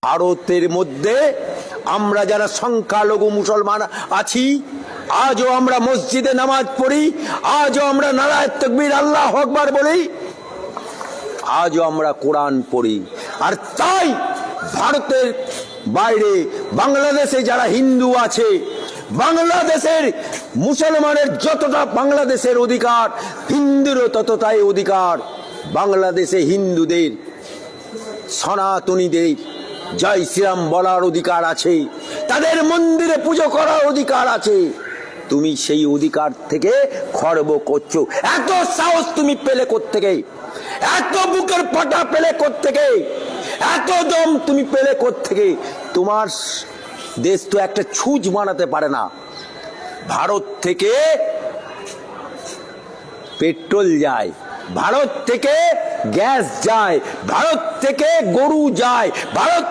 ভারতের মধ্যে আমরা যারা সংখ্যালঘু মুসলমান আছি, আজও আমরা মসজিদে নামাজ পড়ি, আজও আমরা নারায়ে তাকবীর আল্লাহু আকবার বলি, আজও আমরা কোরআন পড়ি। আর তাই ভারতের বাইরে বাংলাদেশে যারা হিন্দু আছে, বাংলাদেশের মুসলমানের যতটা বাংলাদেশের অধিকার, হিন্দুরও ততটাই অধিকার। বাংলাদেশে হিন্দুদের, সনাতনীদের জয় শ্রীরাম বলার অধিকার আছে, তাদের মন্দিরে পুজো করার অধিকার আছে। তুমি সেই অধিকার থেকে খর্ব করছো। এত সাহস তুমি পেলে কোত্থেকে? এত বুকের পাটা পেলে কোত্থেকে? এত দম তুমি পেলে কোত্থেকে? তোমার দেশ তো একটা ছুঁচ বানাতে পারে না। ভারত থেকে পেট্রোল যায়, ভারত থেকে গ্যাস যায়, ভারত থেকে গরু যায়, ভারত